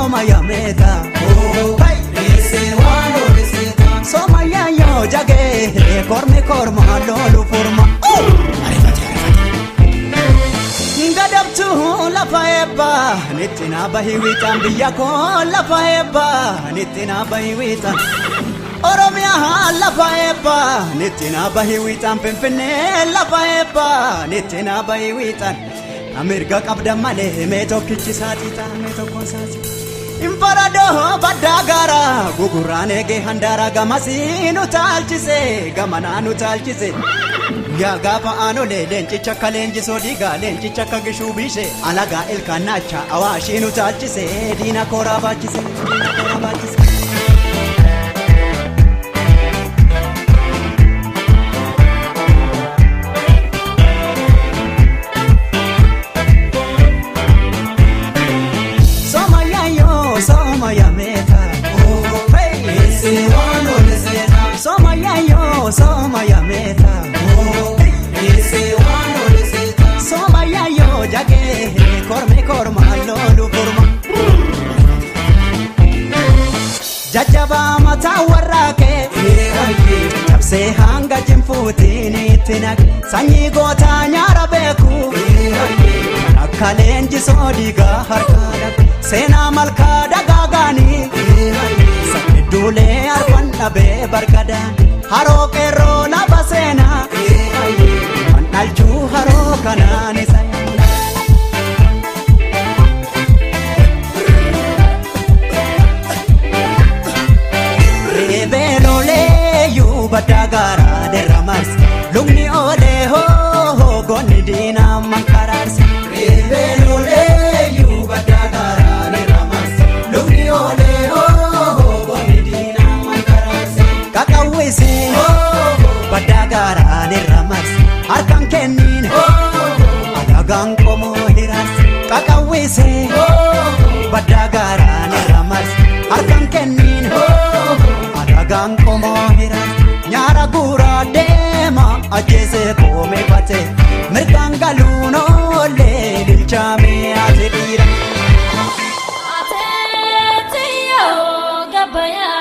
somaya meta hey ese wano reseta somaya yo jage korme korma lolu forma ngadabtu la faeba nitina bahiwitan biyako la faeba nitina bahiwitan Oromia la faeba nitina bahiwitan pinfine la faeba nitina bahiwitan Amirga qabda male meto kichisati ta meto konsati Imparado badagara gugurane ge handara gamasinu talchise gamananu talchise Ya gafa anole lenchi chakka lenji sodiga lenchi chakka gishubishe alaga ilkanacha awashinu talchise dina korabachise Somaya meta hey ese wano reseta somaya yo somaya meta hey ese wano reseta somaya yo jage korma lolu forma jajaba mata warake tabse hanga jimfutini tinak sanyi gota nyara beku akalenji sodiga harkada sena malka dagagani sakidule arwan nabe barkada haro kero la basena manalchu haro kanani say rebelole yu badagara de ramas lugni ole ho gonni dina mankaras rebelole yu badagara badagara ni ramas harkan kenin adagang komo hiras kakawise badagara ni ramas harkan kenin adagang komo hiras nyara gura dema ajese kome pate mirkangaluno le dilchame azedira atetiyo gabaya